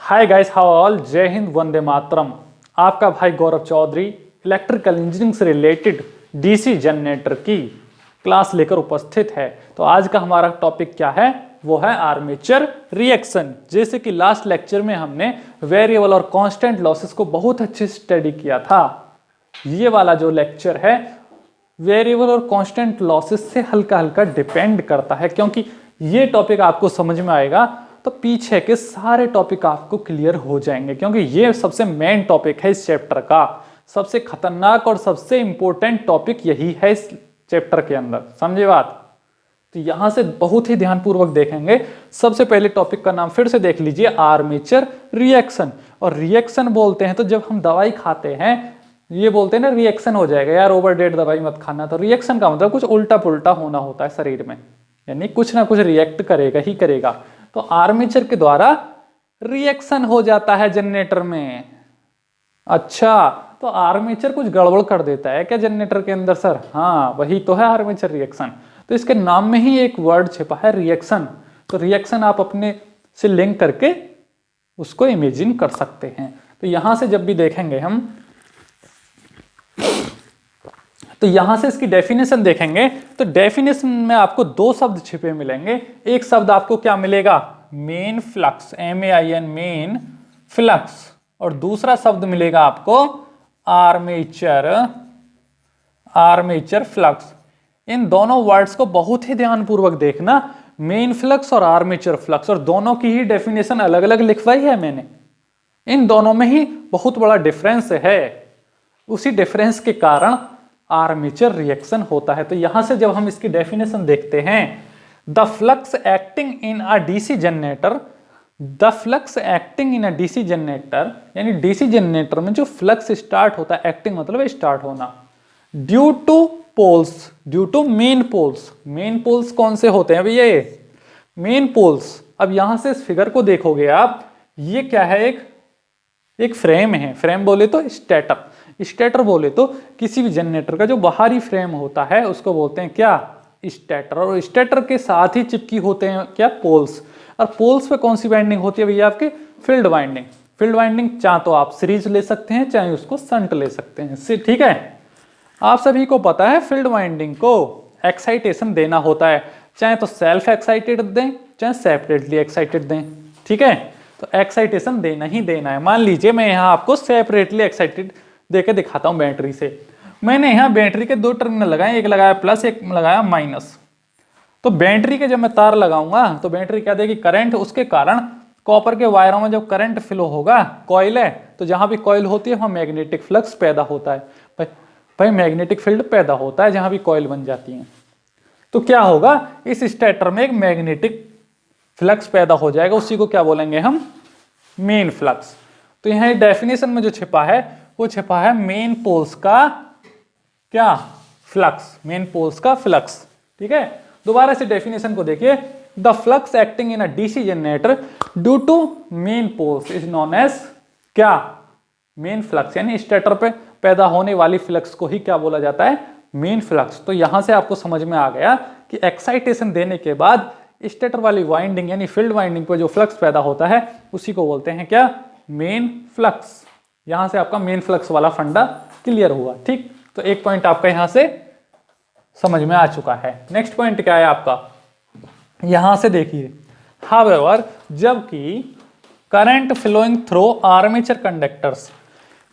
Hi guys, how all. जय हिंद, वंदे मातरम। आपका भाई गौरव चौधरी इलेक्ट्रिकल इंजीनियरिंग से रिलेटेड डीसी जनरेटर की क्लास लेकर उपस्थित है। तो आज का हमारा टॉपिक क्या है? वो है आर्मेचर रिएक्शन। जैसे कि लास्ट लेक्चर में हमने वेरिएबल और कांस्टेंट लॉसेस को बहुत अच्छे से स्टडी किया था। ये वाला जो लेक्चर है वेरिएबल और कांस्टेंट लॉसेस से हल्का हल्का डिपेंड करता है, क्योंकि ये टॉपिक आपको समझ में आएगा तो पीछे के सारे टॉपिक आपको क्लियर हो जाएंगे, क्योंकि ये सबसे मेन टॉपिक है इस चैप्टर का। सबसे खतरनाक और सबसे इंपॉर्टेंट टॉपिक यही है इस चैप्टर के अंदर, समझे बात। तो यहां से बहुत ही ध्यानपूर्वक देखेंगे। सबसे पहले टॉपिक का नाम फिर से देख लीजिए, आर्मेचर रिएक्शन। और रिएक्शन बोलते हैं तो जब हम दवाई खाते हैं, ये बोलते हैं ना रिएक्शन हो जाएगा यार, ओवर डेट दवाई मत खाना। तो रिएक्शन का मतलब कुछ उल्टा पुल्टा होना होता है शरीर में, यानी कुछ ना कुछ रिएक्ट करेगा ही करेगा। तो आर्मेचर के द्वारा रिएक्शन हो जाता है जनरेटर में। अच्छा, तो आर्मेचर कुछ गड़बड़ कर देता है क्या जनरेटर के अंदर सर? हाँ, वही तो है आर्मेचर रिएक्शन। तो इसके नाम में ही एक वर्ड छिपा है, रिएक्शन। तो रिएक्शन आप अपने से लिंक करके उसको इमेजिन कर सकते हैं। तो यहां से जब भी देखेंगे हम, तो यहां से इसकी डेफिनेशन देखेंगे तो डेफिनेशन में आपको दो शब्द छिपे मिलेंगे। एक शब्द आपको क्या मिलेगा? Main flux, MAIN, main flux. और दूसरा शब्द मिलेगा आपको आर्मेचर, आर्मेचर फ्लक्स। इन दोनों वर्ड्स को बहुत ही ध्यानपूर्वक देखना, मेन फ्लक्स और आर्मेचर फ्लक्स। और दोनों की ही डेफिनेशन अलग अलग लिखवाई है मैंने। इन दोनों में ही बहुत बड़ा डिफरेंस है। उसी डिफरेंस के कारण आर्मेचर रिएक्शन होता है। तो यहां से जब हम इसकी डेफिनेशन देखते हैं, the flux acting in a DC generator, the flux acting in a DC generator, यानी डीसी जनरेटर में जो फ्लक्स स्टार्ट होता है, एक्टिंग मतलब स्टार्ट होना, due to poles, due to main poles. Main poles कौन से होते हैं भैया? ये मेन पोल्स। अब यहां से इस फिगर को देखोगे आप, ये क्या है? एक फ्रेम है। फ्रेम बोले तो स्टेटर, स्टेटर बोले तो किसी भी जनरेटर का जो बाहरी फ्रेम होता है उसको बोलते हैं क्या? स्टेटर। और स्टेटर के साथ ही चिपकी होते हैं क्या? पोल्स। और पोल्स पे कौन सी वाइंडिंग होती है भैया? आपके फील्ड वाइंडिंग। फील्ड वाइंडिंग चाहे तो आप सीरीज ले सकते हैं, चाहे उसको शंट ले सकते हैं, ठीक है। आप सभी को पता है फील्ड वाइंडिंग को एक्साइटेशन देना होता है, चाहे तो सेल्फ एक्साइटेड दें, चाहे सेपरेटली एक्साइटेड दें, ठीक है। तो एक्साइटेशन देना ही देना है। मान लीजिए मैं यहाँ आपको सेपरेटली एक्साइटेड देके दिखाता हूँ बैटरी से। मैंने यहाँ बैटरी के दो टर्मिनल लगाए, एक लगाया प्लस, एक लगाया माइनस। तो बैटरी के जब मैं तार लगाऊंगा तो बैटरी क्या देगी? करंट। उसके कारण कॉपर के वायरों में जब करंट फ्लो होगा, कॉइल है तो जहां भी कॉइल होती है वहां मैग्नेटिक फ्लक्स पैदा होता है। भाई मैग्नेटिक फील्ड पैदा होता है जहां भी कॉइल बन जाती है। तो क्या होगा? इस स्टेटर में एक मैग्नेटिक फ्लक्स पैदा हो जाएगा, उसी को क्या बोलेंगे हम? Main flux. तो यहाँ डेफिनेशन में जो छिपा है वो छिपा है मेन पोल्स का क्या? फ्लक्स। मेन पोल्स का फ्लक्स, ठीक है। दोबारा से डेफिनेशन को देखिए, the flux acting in a DC generator due to main poles is known as क्या? Main flux. यानी स्टेटर पे पैदा होने वाली फ्लक्स को ही क्या बोला जाता है? Main flux. तो यहां से आपको समझ में आ गया कि एक्साइटेशन देने के बाद स्टेटर वाली वाइंडिंग यानी फील्ड वाइंडिंग पर जो फ्लक्स पैदा होता है उसी को बोलते हैं क्या? Main flux. यहां से आपका मेन फ्लक्स वाला फंडा क्लियर हुआ, ठीक। तो एक पॉइंट आपका यहां से समझ में आ चुका है। नेक्स्ट पॉइंट क्या है आपका? यहां से देखिए, हाउएवर जबकि current flowing through armature conductors,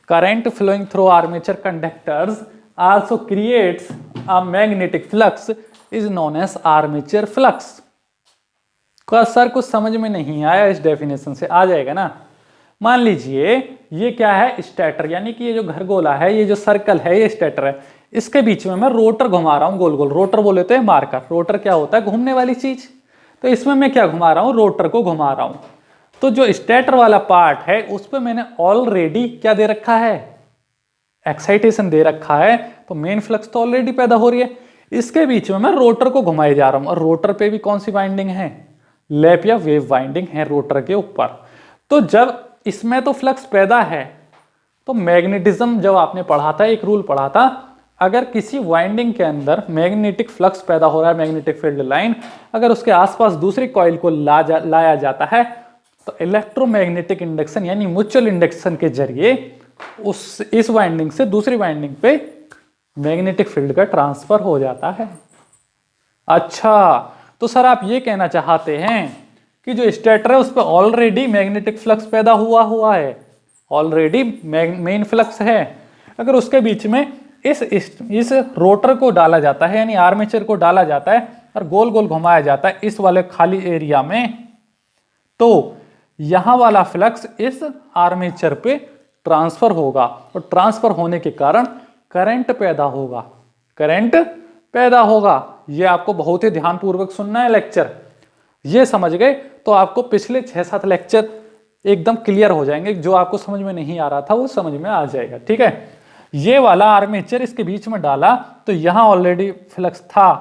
current flowing through armature conductors also creates a magnetic flux is known as armature flux. Sir कुछ समझ में नहीं आया इस डेफिनेशन से? आ जाएगा ना। मान लीजिए ये क्या है? स्टेटर। यानी कि ये जो घरगोला है, ये जो सर्कल है, ये स्टेटर है। इसके बीच में मैं रोटर घुमा रहा हूं गोल गोल। रोटर बोले तो मार्कर। रोटर क्या होता है? घूमने वाली चीज। तो इसमें मैं क्या घुमा रहा हूं? रोटर को घुमा रहा हूं। तो जो स्टेटर वाला पार्ट है उस पर मैंने ऑलरेडी क्या दे रखा है? एक्साइटेशन दे रखा है। तो मेन फ्लक्स तो ऑलरेडी पैदा हो रही है। इसके बीच में मैं रोटर को घुमाए जा रहा हूं, और रोटर पे भी कौन सी वाइंडिंग है? लैप या वेव वाइंडिंग है रोटर के ऊपर। तो जब इसमें तो फ्लक्स पैदा है, तो मैग्नेटिज्म जब आपने पढ़ा था, एक रूल पढ़ा था, अगर किसी वाइंडिंग के अंदर मैग्नेटिक फ्लक्स पैदा हो रहा है, मैग्नेटिक फील्ड लाइन, अगर उसके आसपास दूसरी कॉइल को लाया जाता है तो इलेक्ट्रोमैग्नेटिक इंडक्शन यानी म्यूचुअल इंडक्शन के जरिए इस वाइंडिंग से दूसरी वाइंडिंग पे मैग्नेटिक फील्ड का ट्रांसफर हो जाता है। अच्छा, तो सर आप ये कहना चाहते हैं कि जो स्टेटर है उस पर ऑलरेडी मैग्नेटिक फ्लक्स पैदा हुआ है, ऑलरेडी मेन फ्लक्स है। अगर उसके बीच में इस रोटर को डाला जाता है यानी आर्मेचर को डाला जाता है और गोल गोल घुमाया जाता है इस वाले खाली एरिया में, तो यहां वाला फ्लक्स इस आर्मेचर पे ट्रांसफर होगा और ट्रांसफर होने के कारण करंट पैदा होगा, करंट पैदा होगा। ये आपको बहुत ही ध्यानपूर्वक सुनना है लेक्चर। ये समझ गए तो आपको पिछले 6-7 लेक्चर एकदम क्लियर हो जाएंगे। जो आपको समझ में नहीं आ रहा था वो समझ में आ जाएगा। ठीक है, ये वाला आर्मेचर इसके बीच में डाला तो यहां ऑलरेडी फ्लक्स था,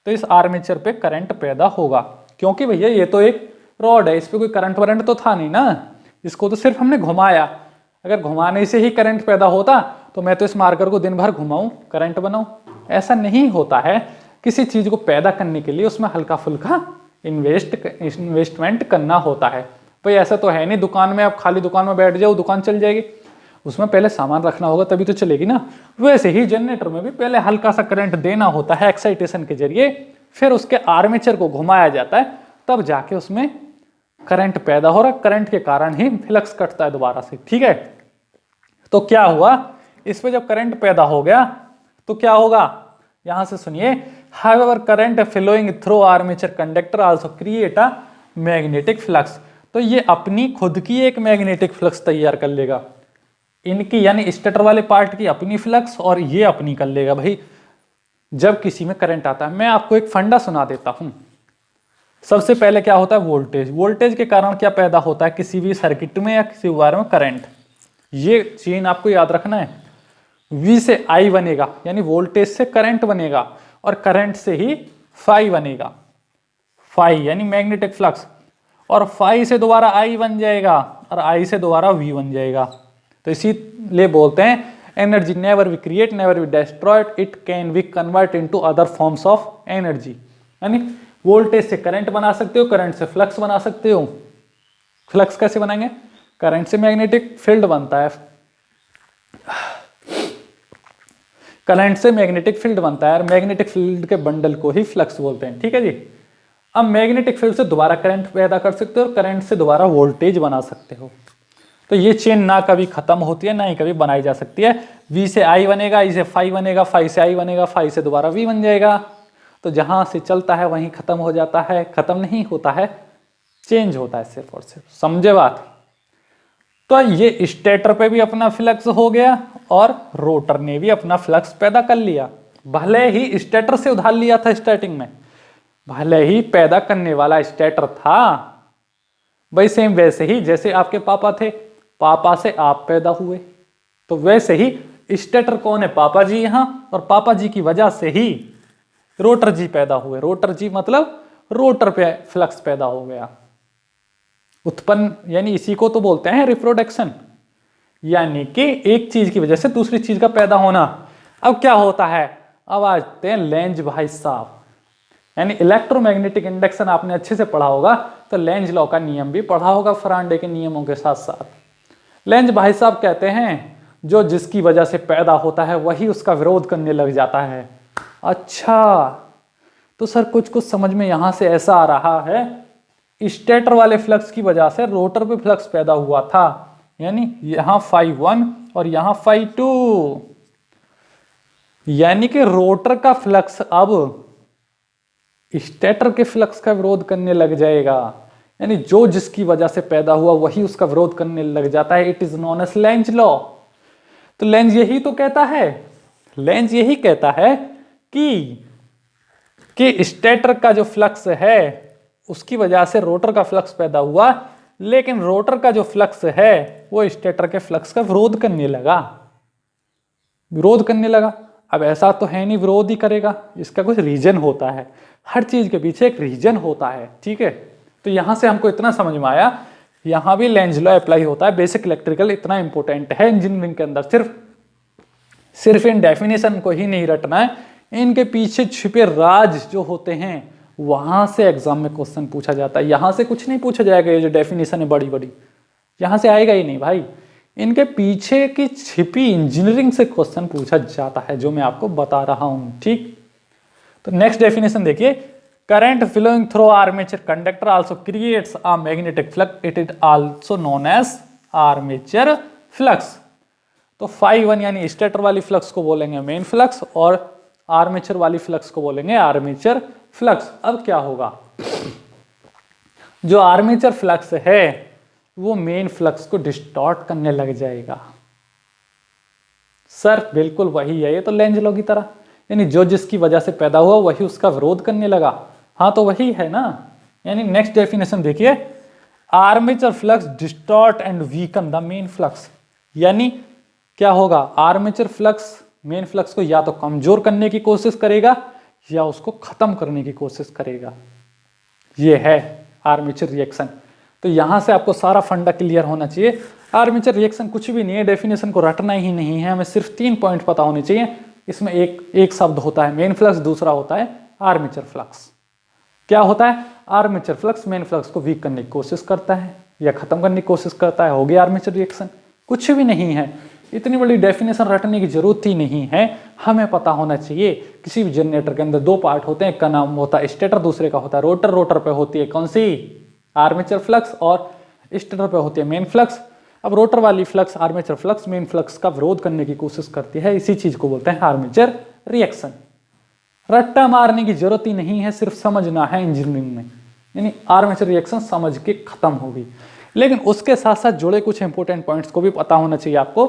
तो इस आर्मेचर पे करंट पैदा होगा, क्योंकि भैया ये तो एक रॉड है, इस पे कोई करंट वरंट तो था नहीं ना, इसको तो सिर्फ हमने घुमाया। अगर घुमाने से ही करंट पैदा होता तो मैं तो इस मार्कर को दिन भर घुमाऊं करंट बनाऊं, ऐसा नहीं होता है। किसी चीज को पैदा करने के लिए उसमें हल्का फुल्का इन्वेस्टमेंट करना होता है। भाई ऐसा तो है नहीं दुकान में आप खाली दुकान में बैठ जाओ दुकान चल जाएगी, उसमें पहले सामान रखना होगा तभी तो चलेगी ना। वैसे ही जनरेटर में भी पहले हल्का सा करंट देना होता है एक्साइटेशन के जरिए, फिर उसके आर्मेचर को घुमाया जाता है, तब जाके उसमें करंट पैदा हो रहा है। करंट के कारण ही फ्लक्स कटता है दोबारा से। ठीक है, तो क्या हुआ, इस पे जब करंट पैदा हो गया तो क्या होगा, यहां से सुनिए, however current flowing through armature conductor also create a magnetic flux. तो ये अपनी खुद की एक मैग्नेटिक फ्लक्स तैयार कर लेगा, इनकी यानी स्टेटर वाले पार्ट की अपनी फ्लक्स और ये अपनी कर लेगा। भाई जब किसी में करंट आता है, मैं आपको एक फंडा सुना देता हूं। सबसे पहले क्या होता है, वोल्टेज। वोल्टेज के कारण क्या पैदा होता है किसी भी सर्किट में या किसी वायर में, करंट। ये चीन आपको याद रखना है। V से I बनेगा यानी वोल्टेज से करंट बनेगा और करंट से ही फाई बनेगा, फाई यानी मैग्नेटिक फ्लक्स, और फाई से दोबारा I बन जाएगा और I से दोबारा V बन जाएगा। तो इसीलिए बोलते हैं energy never we create never we destroyed, it can be convert into other forms of energy. यानी वोल्टेज से करंट बना सकते हो, करंट से फ्लक्स बना सकते हो। फ्लक्स कैसे बनाएंगे, करंट से मैग्नेटिक फील्ड बनता है, करंट से मैग्नेटिक फील्ड बनता है और मैग्नेटिक फील्ड के बंडल को ही फ्लक्स बोलते हैं। ठीक है जी। अब मैग्नेटिक फील्ड से दोबारा करंट पैदा कर सकते हो और करंट से दोबारा वोल्टेज बना सकते हो। तो ये चेन ना कभी खत्म होती है ना ही कभी बनाई जा सकती है। V से I बनेगा, I से फाई बनेगा, फाई से I बनेगा, फाई से दोबारा V बन जाएगा। तो जहां से चलता है वहीं खत्म हो जाता है, खत्म नहीं होता है, चेंज होता है सिर्फ और सिर्फ। समझे बात। तो ये स्टेटर पे भी अपना फ्लक्स हो गया और रोटर ने भी अपना फ्लक्स पैदा कर लिया। भले ही स्टेटर से उधार लिया था स्टार्टिंग में, भले ही पैदा करने वाला स्टेटर था। भाई सेम वैसे ही जैसे आपके पापा थे, पापा से आप पैदा हुए, तो वैसे ही स्टेटर कौन है, पापा जी यहां, और पापा जी की वजह से ही रोटर जी पैदा हुए। रोटर जी मतलब रोटर पे फ्लक्स पैदा हो गया, उत्पन्न, यानी इसी को तो बोलते हैं रिप्रोडक्शन, यानी कि एक चीज की वजह से दूसरी चीज का पैदा होना। अब क्या होता है, अब आते हैं लेंज भाई साहब, यानी इलेक्ट्रोमैग्नेटिक इंडक्शन आपने अच्छे से पढ़ा होगा, तो लेंज लॉ का नियम भी पढ़ा होगा फराडे के नियमों के साथ साथ। लेंज भाई साहब कहते हैं जो जिसकी वजह से पैदा होता है वही उसका विरोध करने लग जाता है। अच्छा, तो सर कुछ कुछ समझ में यहां से ऐसा आ रहा है, स्टेटर वाले फ्लक्स की वजह से रोटर पे फ्लक्स पैदा हुआ था, यानी यहां फाई 1 और यहां फाई 2, यानी कि रोटर का फ्लक्स अब स्टेटर के फ्लक्स का विरोध करने लग जाएगा। यानी जो जिसकी वजह से पैदा हुआ वही उसका विरोध करने लग जाता है। It is known as Lenz law. तो लेंज यही तो कहता है, लेंज यही कहता है कि स्टेटर का जो फ्लक्स है उसकी वजह से रोटर का फ्लक्स पैदा हुआ, लेकिन रोटर का जो फ्लक्स है वो स्टेटर के फ्लक्स का विरोध करने लगा, विरोध करने लगा। अब ऐसा तो है नहीं विरोध ही करेगा, इसका कुछ रीजन होता है, हर चीज के पीछे एक रीजन होता है। ठीक है, तो यहां से हमको इतना समझ में आया, यहां भी लेंज लॉ अप्लाई होता है। बेसिक इलेक्ट्रिकल इतना इंपॉर्टेंट है इंजीनियरिंग के अंदर, सिर्फ इन डेफिनेशन को ही नहीं रटना है, इनके पीछे छिपे राज जो होते हैं वहां से एग्जाम में क्वेश्चन पूछा जाता है। यहाँ से कुछ नहीं पूछा जाएगा, ये जो डेफिनेशन है बड़ी बड़ी यहाँ से आएगा ही नहीं भाई। इनके पीछे की छिपी इंजीनियरिंग से क्वेश्चन पूछा जाता है, जो मैं आपको बता रहा हूं। ठीक, तो नेक्स्ट डेफिनेशन देखिए, current flowing through armature conductor also creates a magnetic flux, it is also known as armature flux. तो फाई 1 यानी स्टेटर वाली फ्लक्स को बोलेंगे मेन फ्लक्स, और आर्मेचर वाली फ्लक्स को बोलेंगे आर्मेचर फ्लक्स। अब क्या होगा, जो आर्मेचर फ्लक्स है वो मेन फ्लक्स को डिस्टॉर्ट करने लग जाएगा। सर बिल्कुल वही है, ये तो लेंज लॉ की तरह, यानी जो जिसकी वजह से पैदा हुआ वही उसका विरोध करने लगा। हाँ तो वही है ना। यानी नेक्स्ट डेफिनेशन देखिए, armature flux distort and weaken the main flux. यानी क्या होगा, आर्मेचर फ्लक्स मेन फ्लक्स को या तो कमजोर करने की कोशिश करेगा या उसको खत्म करने की कोशिश करेगा। ये है आर्मेचर रिएक्शन। तो यहां से आपको सारा फंडा क्लियर होना चाहिए। आर्मेचर रिएक्शन कुछ भी नहीं है, डेफिनेशन को रटना ही नहीं है, हमें सिर्फ 3 पॉइंट पता होने चाहिए। इसमें एक शब्द होता है मेन फ्लक्स, दूसरा होता है आर्मेचर फ्लक्स। क्या होता है, आर्मेचर फ्लक्स मेन फ्लक्स को वीक करने की कोशिश करता है या खत्म करने की कोशिश करता है, हो गया आर्मेचर रिएक्शन। कुछ भी नहीं है, इतनी बड़ी डेफिनेशन रटने की जरूरत ही नहीं है। हमें पता होना चाहिए किसी भी जनरेटर के अंदर 2 पार्ट होते हैं, एक का नाम होता है स्टेटर, दूसरे का होता है रोटर। रोटर पे होती है कौन सी, आर्मेचर फ्लक्स, और स्टेटर पे होती है मेन फ्लक्स। अब रोटर वाली flux armature flux main flux का विरोध करने की कोशिश करती है, इसी चीज को बोलते हैं आर्मेचर रिएक्शन। रट्टा मारने की जरूरत ही नहीं है, सिर्फ समझना है इंजीनियरिंग में। यानी आर्मेचर रिएक्शन समझ के खत्म होगी, लेकिन उसके साथ साथ जुड़े कुछ इंपॉर्टेंट पॉइंट्स को भी पता होना चाहिए आपको।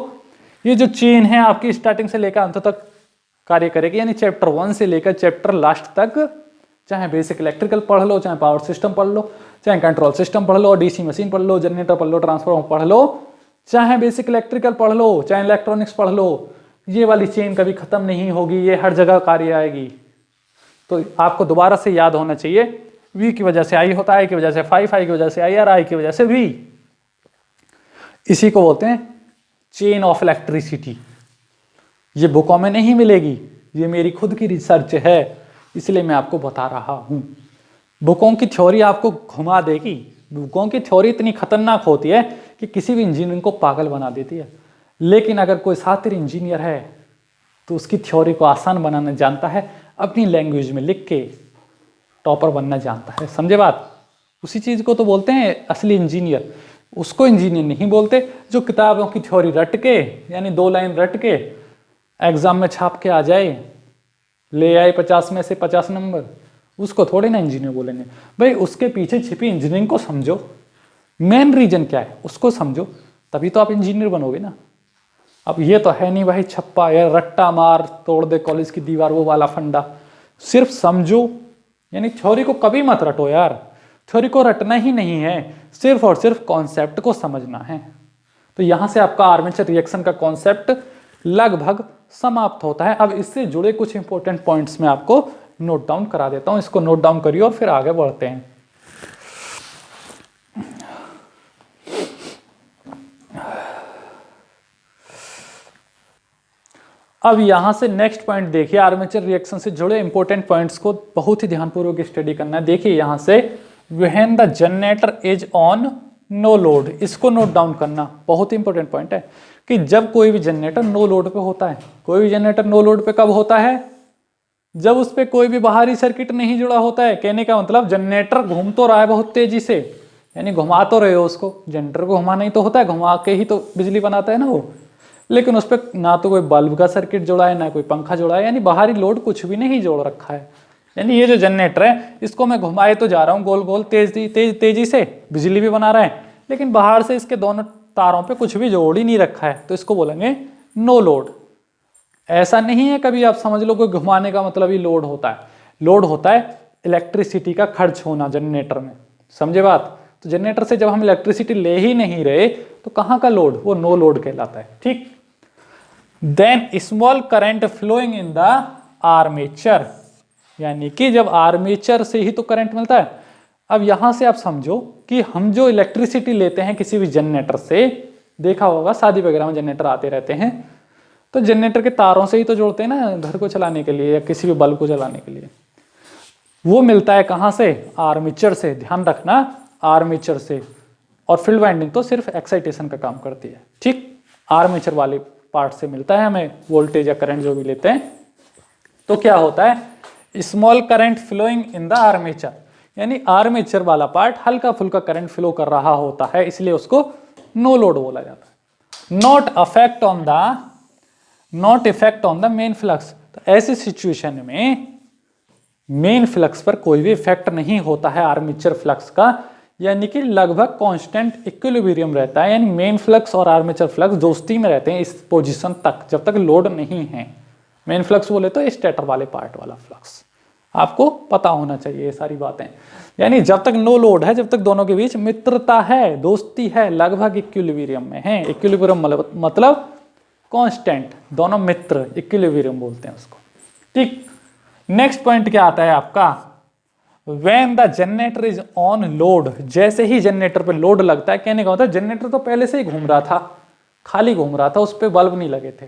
ये जो चेन है आपकी स्टार्टिंग से लेकर अंत तक कार्य करेगी, यानी चैप्टर 1 से लेकर चैप्टर लास्ट तक, चाहे बेसिक इलेक्ट्रिकल पढ़ लो, चाहे पावर सिस्टम पढ़ लो, चाहे कंट्रोल सिस्टम पढ़ लो, डीसी मशीन पढ़ लो, जनरेटर पढ़ लो, ट्रांसफार्मर पढ़ लो, चाहे बेसिक इलेक्ट्रिकल पढ़ लो, चाहे इलेक्ट्रॉनिक्स पढ़ लो, ये वाली चेन कभी खत्म नहीं होगी, ये हर जगह कार्य आएगी। तो आपको दोबारा से याद होना चाहिए, वी की वजह से आई होता है, आई की वजह से फाई, फाई की वजह से आई, और आई की वजह से वी। इसी को बोलते हैं चेन ऑफ इलेक्ट्रिसिटी। ये बुकों में नहीं मिलेगी, ये मेरी खुद की रिसर्च है, इसलिए मैं आपको बता रहा हूं। बुकों की थ्योरी आपको घुमा देगी, बुकों की थ्योरी इतनी खतरनाक होती है कि किसी भी इंजीनियर को पागल बना देती है। लेकिन अगर कोई शातिर इंजीनियर है तो उसकी थ्योरी को आसान बनाना जानता है, अपनी लैंग्वेज में लिख के टॉपर बनना जानता है। समझे बात? उसी चीज को तो बोलते हैं असली इंजीनियर। उसको इंजीनियर नहीं बोलते जो किताबों की थ्योरी रट के, यानी 2 लाइन रट के एग्जाम में छाप के आ जाए, ले आए 50 में से 50 नंबर, उसको थोड़े ना इंजीनियर बोलेंगे। भाई उसके पीछे छिपी इंजीनियरिंग को समझो, मेन रीजन क्या है उसको समझो, तभी तो आप इंजीनियर बनोगे ना। अब ये तो है नहीं भाई छप्पा या रट्टा मार तोड़ दे कॉलेज की दीवार, वो वाला फंडा। सिर्फ समझो, यानी थ्योरी को कभी मत रटो यार, थ्योरी को रटना ही नहीं है, सिर्फ और सिर्फ कॉन्सेप्ट को समझना है। तो यहां से आपका आर्मेचर रिएक्शन का कॉन्सेप्ट लगभग समाप्त होता है। अब इससे जुड़े कुछ इंपॉर्टेंट पॉइंट्स मैं आपको नोट डाउन करा देता हूं, इसको नोट डाउन करिए और फिर आगे बढ़ते हैं। अब यहां से नेक्स्ट पॉइंट देखिए, आर्मेचर रिएक्शन से जुड़े इंपॉर्टेंट पॉइंट्स को बहुत ही ध्यानपूर्वक स्टडी करना है। देखिए यहां से when the generator is on no load, इसको नोट डाउन करना बहुत इंपॉर्टेंट पॉइंट है कि जब कोई भी जनरेटर नो लोड पे होता है। कोई भी जनरेटर नो लोड पे कब होता है? जब उस पर कोई भी बाहरी सर्किट नहीं जुड़ा होता है। कहने का मतलब जनरेटर घूम तो रहा है बहुत तेजी से, यानी घुमा तो रहे हो उसको, जनरेटर को घुमाना ही तो होता है, घुमा के ही तो बिजली बनाता है ना वो। लेकिन उस पर ना तो कोई बल्ब का सर्किट जुड़ा है, ना कोई पंखा जुड़ा है, यानी बाहरी लोड कुछ भी नहीं जोड़ रखा है। यानी ये जो जनरेटर है इसको मैं घुमाए तो जा रहा हूँ गोल गोल तेजी से, बिजली भी बना रहा है, लेकिन बाहर से इसके दोनों तारों पे कुछ भी जोड़ ही नहीं रखा है, तो इसको बोलेंगे नो लोड। ऐसा नहीं है कभी आप समझ लो कोई घुमाने का मतलब ही लोड होता है। लोड होता है इलेक्ट्रिसिटी का खर्च होना जनरेटर में, समझे बात? तो जनरेटर से जब हम इलेक्ट्रिसिटी ले ही नहीं रहे तो कहाँ का लोड? वो नो लोड कहलाता है। ठीक, then small current flowing in the armature, यानी कि जब आर्मेचर से ही तो करंट मिलता है। अब यहां से आप समझो कि हम जो इलेक्ट्रिसिटी लेते हैं किसी भी जनरेटर से, देखा होगा शादी वगैरह में जनरेटर आते रहते हैं, तो जनरेटर के तारों से ही तो जोड़ते हैं ना घर को चलाने के लिए या किसी भी बल्ब को चलाने के लिए। वो मिलता है कहाँ से, आर्मेचर से, ध्यान रखना आर्मेचर से। और फील्ड वाइंडिंग तो सिर्फ एक्साइटेशन का काम करती है, ठीक। आर्मेचर वाले पार्ट से मिलता है हमें वोल्टेज या करंट जो भी लेते हैं। तो क्या होता है, small current flowing in the armature, यानी आर्मेचर वाला पार्ट हल्का फुल्का करंट फ्लो कर रहा होता है, इसलिए उसको नो लोड बोला जाता है। Not effect on the main flux, तो ऐसी सिचुएशन में मेन फ्लक्स पर कोई भी इफेक्ट नहीं होता है आर्मेचर फ्लक्स का, यानी कि लगभग कांस्टेंट इक्विलिब्रियम रहता है, यानी मेन फ्लक्स और आर्मेचर फ्लक्स दोस्ती में रहते हैं इस पोजीशन तक जब तक लोड नहीं है। मेन फ्लक्स बोले तो स्टेटर वाले पार्ट वाला फ्लक्स, आपको पता होना चाहिए ये सारी बातें। यानी जब तक नो लोड है, जब तक दोनों के बीच मित्रता है, दोस्ती है, लगभग इक्विलिब्रियम में है। इक्विलिब्रियम मतलब कांस्टेंट, दोनों मित्र, इक्विलिब्रियम बोलते हैं उसको, ठीक। नेक्स्ट पॉइंट क्या आता है आपका, when the generator is on load, जैसे ही जनरेटर पे लोड लगता है, कहने का होता है जनरेटर तो पहले से ही घूम रहा था, खाली घूम रहा था, उस पर बल्ब नहीं लगे थे।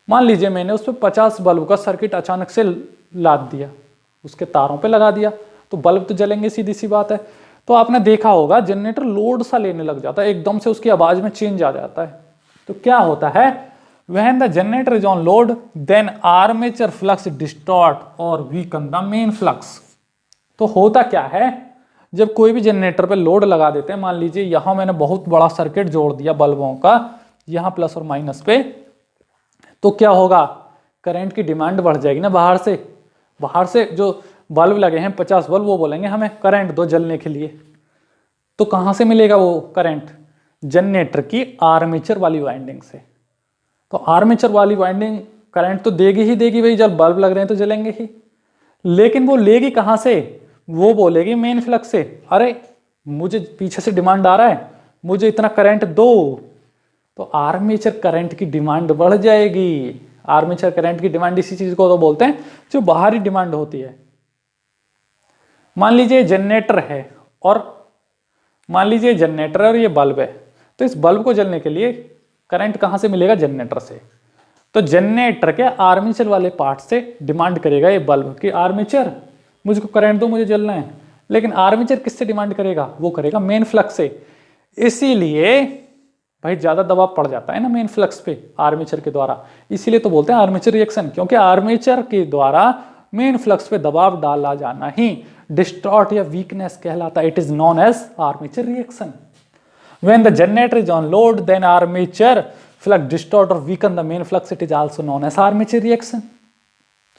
मान लीजिए मैंने उस पर 50 बल्ब का सर्किट अचानक से लाद दिया, उसके तारों पे लगा दिया, तो बल्ब तो जलेंगे, सीधी सी बात है। तो आपने देखा होगा जनरेटर लोड सा लेने लग जाता है, एकदम से उसकी आवाज में चेंज आ जाता है। तो क्या होता है, when the generator is on load then armature flux distort or weaken the main flux। तो होता क्या है, जब कोई भी जनरेटर पे लोड लगा देते हैं, मान लीजिए यहां मैंने बहुत बड़ा सर्किट जोड़ दिया बल्बों का, यहां प्लस और माइनस पे, तो क्या होगा, करंट की डिमांड बढ़ जाएगी ना। बाहर से जो बल्ब लगे हैं 50 बल्ब, वो बोलेंगे हमें करंट दो जलने के लिए। तो कहां से मिलेगा वो करंट, जनरेटर की आर्मेचर वाली वाइंडिंग से। तो आर्मेचर वाली वाइंडिंग करंट तो देगी ही देगी भाई, जब बल्ब लग रहे हैं तो जलेंगे ही। लेकिन वो लेगी कहां से, वो बोलेगी मेन फ्लक्स से, अरे मुझे पीछे से डिमांड आ रहा है, मुझे इतना करंट दो। तो आर्मेचर करंट की डिमांड बढ़ जाएगी। आर्मेचर करंट की डिमांड इसी चीज को तो बोलते हैं जो बाहरी डिमांड होती है। मान लीजिए जनरेटर है और ये बल्ब है, तो इस बल्ब को जलने के लिए करंट कहां से मिलेगा, जनरेटर से। तो जनरेटर के आर्मेचर वाले पार्ट से डिमांड करेगा ये बल्ब कि आर्मेचर मुझको करंट दो, मुझे जलना है। लेकिन आर्मेचर किससे डिमांड करेगा, वो करेगा मेन फ्लक्स से। इसीलिए भाई ज्यादा दबाव पड़ जाता है ना मेन फ्लक्स पे आर्मेचर के द्वारा, इसीलिए तो बोलते हैं आर्मेचर रिएक्शन, क्योंकि आर्मेचर के द्वारा मेन फ्लक्स पे दबाव डाला जाना ही डिस्टॉर्ट या वीकनेस कहलाता है। It is known as armature reaction. When the generator is on load, then armature flux distort or weaken the main flux. It is also known as armature reaction।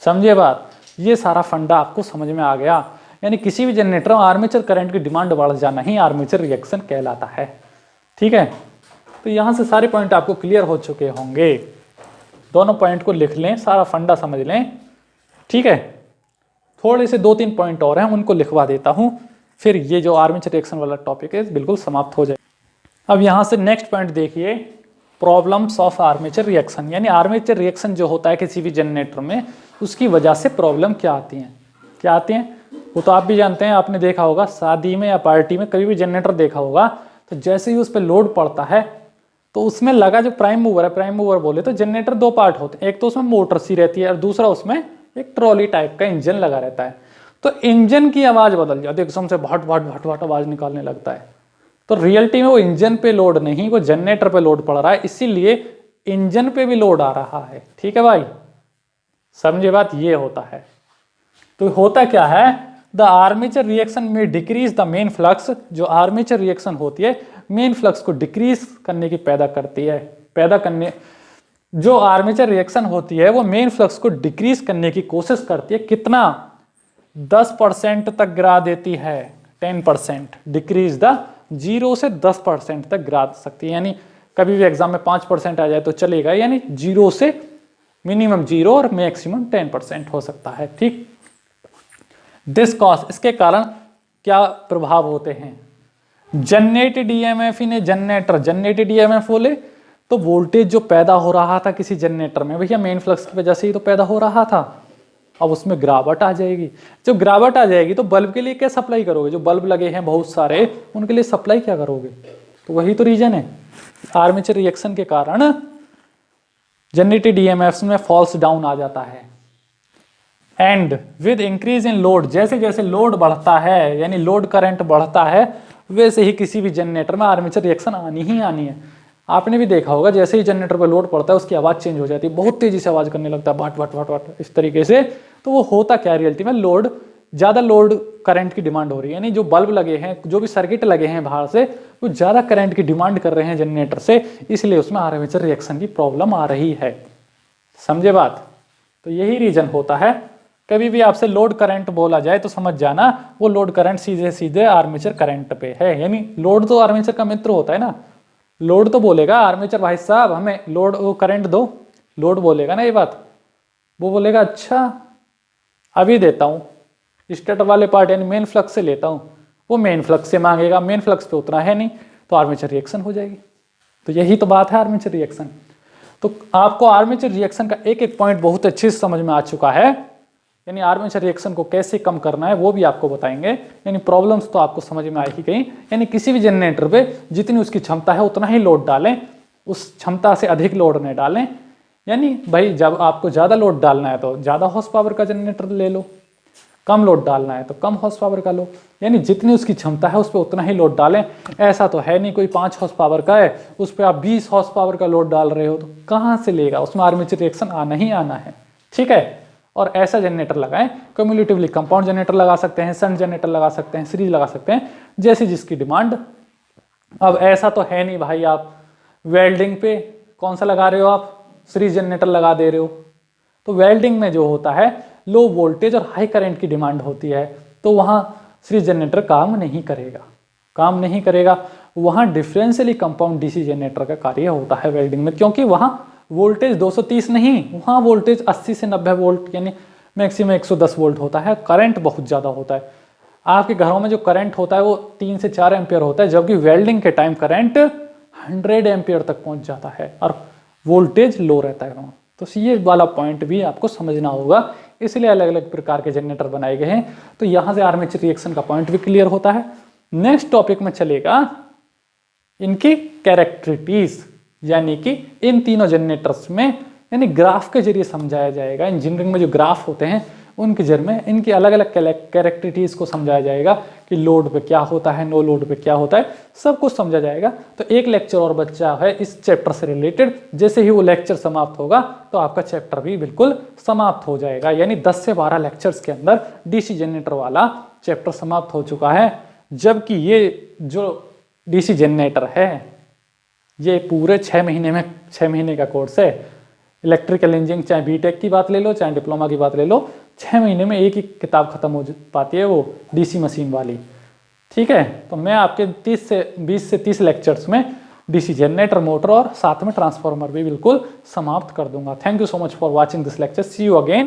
समझिए बात, ये सारा फंडा आपको समझ में आ गया। यानी किसी भी जनरेटर में आर्मेचर करंट की डिमांड बढ़ जाना ही आर्मेचर रिएक्शन कहलाता है, ठीक है। तो यहां से सारे पॉइंट आपको क्लियर हो चुके होंगे। दोनों पॉइंट को लिख लें, सारा फंडा समझ लें, ठीक है। थोड़े से 2-3 पॉइंट और हैं, उनको लिखवा देता हूं, फिर ये जो आर्मेचर रिएक्शन वाला टॉपिक है बिल्कुल समाप्त हो जाए। अब यहां से नेक्स्ट पॉइंट देखिए, प्रॉब्लम्स ऑफ आर्मेचर रिएक्शन। यानी आर्मेचर रिएक्शन जो होता है किसी भी जनरेटर में, उसकी वजह से प्रॉब्लम क्या आती हैं, वो तो आप भी जानते हैं, आपने देखा होगा शादी में या पार्टी में कभी भी जनरेटर देखा होगा, तो जैसे ही उस पर लोड पड़ता है तो उसमें लगा जो प्राइम मूवर बोले तो जनरेटर 2 पार्ट होते हैं, एक तो उसमें मोटर सी रहती है और दूसरा उसमें एक ट्रॉली टाइप का इंजन लगा रहता है। तो इंजन की आवाज बदल जाती है, एकदम से भट भट आवाज निकालने लगता है। तो रियलिटी में वो इंजन पे लोड नहीं, वो जनरेटर पे लोड पड़ रहा है, इसीलिए इंजन पे भी लोड आ रहा है, ठीक है भाई, समझे बात, ये होता है। तो होता क्या है, द आर्मेचर रिएक्शन में डिक्रीज द मेन फ्लक्स। जो आर्मेचर रिएक्शन होती है मेन फ्लक्स को डिक्रीज करने की जो आर्मेचर रिएक्शन होती है वो मेन फ्लक्स को डिक्रीज करने की कोशिश करती है। कितना, 10% तक गिरा देती है, 10% डिक्रीज द 0 से 10% तक गिरा सकती है। यानी कभी भी एग्जाम में 5% आ जाए तो चलेगा, यानी 0 से मिनिमम 0 और मैक्सिमम 10% हो सकता है, ठीक। दिस कॉज, इसके कारण क्या प्रभाव होते हैं, generated EMF in generator. Generated EMF बोले तो वोल्टेज जो पैदा हो रहा था किसी जनरेटर में, भैया मेन फ्लक्स की वजह से ही तो पैदा हो रहा था, अब उसमें गिरावट आ जाएगी। जब गिरावट आ जाएगी तो बल्ब के लिए क्या सप्लाई करोगे, जो बल्ब लगे हैं बहुत सारे उनके लिए सप्लाई क्या करोगे, तो वही तो रीजन है। आर्मेचर रिएक्शन के कारण जनरेटेड ईएमएफ्स में फॉल्स डाउन आ जाता है। And with increase in load, जैसे जैसे लोड बढ़ता है यानी लोड करंट बढ़ता है वैसे ही किसी भी जनरेटर में आर्मेचर रिएक्शन आनी ही आनी है। आपने भी देखा होगा जैसे ही जनरेटर पर लोड पड़ता है उसकी आवाज़ चेंज हो जाती है, बहुत तेजी से आवाज़ करने लगता है बाट बाट बाट बाट इस तरीके से। तो वो होता क्या रियलिटी में, लोड ज़्यादा लोड करंट की डिमांड हो रही है, यानी जो बल्ब लगे हैं जो भी सर्किट लगे हैं बाहर से वो ज़्यादा करंट की डिमांड कर रहे हैं जनरेटर से, इसलिए उसमें आर्मेचर रिएक्शन की प्रॉब्लम आ रही है। समझे बात? तो यही रीजन होता है। कभी भी आपसे लोड करंट बोला जाए तो समझ जाना वो लोड करंट सीधे सीधे आर्मेचर करंट पे है, यानी लोड तो आर्मेचर का मित्र होता है ना। लोड तो बोलेगा आर्मेचर भाई साहब हमें लोड वो करंट दो, लोड बोलेगा ना ये बात, वो बोलेगा अच्छा अभी देता हूँ, स्टेटर वाले पार्ट यानी मेन फ्लक्स से लेता हूँ, वो मेन फ्लक्स से मांगेगा, मेन फ्लक्स पे उतना है नहीं तो आर्मेचर रिएक्शन हो जाएगी। तो यही तो बात है आर्मेचर रिएक्शन। तो आपको आर्मेचर रिएक्शन का एक एक पॉइंट बहुत अच्छे से समझ में आ चुका है, यानी आर्मेचर रिएक्शन को कैसे कम करना है वो भी आपको बताएंगे, यानी प्रॉब्लम्स तो आपको समझ में आ ही गई। यानी किसी भी जनरेटर पे जितनी उसकी क्षमता है उतना ही लोड डालें, उस क्षमता से अधिक लोड नहीं डालें। यानी भाई जब आपको ज़्यादा लोड डालना है तो ज़्यादा हॉर्स पावर का जनरेटर ले लो, कम लोड डालना है तो कम हॉर्स पावर का लो, यानी जितनी उसकी क्षमता है उस पर उतना ही लोड डालें। ऐसा तो है नहीं कोई 5 हॉर्स पावर का है उस पर आप 20 हॉर्स पावर का लोड डाल रहे हो तो कहाँ से लेगा, उसमें आर्मेचर रिएक्शन आना ही आना है। ठीक है, और ऐसा जनरेटर लगाएं, क्यूमुलेटिवली कंपाउंड जनरेटर लगा सकते हैं, शंट जनरेटर लगा सकते हैं, सीरीज लगा सकते हैं, जैसे जिसकी डिमांड। अब ऐसा तो है नहीं भाई आप वेल्डिंग पे कौन सा लगा रहे हो, आप सीरीज जनरेटर लगा दे रहे हो, तो वेल्डिंग में जो होता है लो वोल्टेज और हाई करंट की डिमांड होती है, तो वहाँ सीरीज जनरेटर काम नहीं करेगा, काम नहीं करेगा। वहाँ डिफरेंशियली कंपाउंड डीसी जनरेटर का कार्य होता है वेल्डिंग में, क्योंकि वहाँ वोल्टेज 230 नहीं, वहाँ वोल्टेज 80 से 90 वोल्ट यानी मैक्सिमम 110 वोल्ट होता है, करंट बहुत ज़्यादा होता है। आपके घरों में जो करंट होता है वो 3 से 4 एम्पियर होता है, जबकि वेल्डिंग के टाइम करंट 100 एम्पियर तक पहुँच जाता है और वोल्टेज लो रहता है वहाँ। तो ये वाला पॉइंट भी आपको समझना होगा, इसलिए अलग अलग प्रकार के जनरेटर बनाए गए हैं। तो यहाँ से आर्मेचर रिएक्शन का पॉइंट भी क्लियर होता है। नेक्स्ट टॉपिक में चलेगा इनकी कैरेक्टरिटीज, यानी कि इन तीनों जनरेटर्स में यानी ग्राफ के जरिए समझाया जाएगा। इंजीनियरिंग में जो ग्राफ होते हैं उनके जरिए में इनकी अलग अलग कैरेक्टरिटीज को समझाया जाएगा कि लोड पे क्या होता है, नो लोड पे क्या होता है, सब कुछ समझा जाएगा। तो एक लेक्चर और बच्चा है इस चैप्टर से रिलेटेड, जैसे ही वो लेक्चर समाप्त होगा तो आपका चैप्टर भी बिल्कुल समाप्त हो जाएगा। यानी 10 से 12 लेक्चर्स के अंदर डीसी जनरेटर वाला चैप्टर समाप्त हो चुका है, जबकि ये जो डीसी जनरेटर है ये पूरे 6 महीने में 6 महीने का कोर्स है। इलेक्ट्रिकल इंजीनियरिंग चाहे बीटेक की बात ले लो चाहे डिप्लोमा की बात ले लो, 6 महीने में एक ही किताब खत्म हो पाती है, वो डीसी मशीन वाली। ठीक है, तो मैं आपके 20 से 30 लेक्चर्स में डीसी जनरेटर, मोटर और साथ में ट्रांसफार्मर भी बिल्कुल समाप्त कर दूंगा। Thank you so much for watching this lecture, see you again.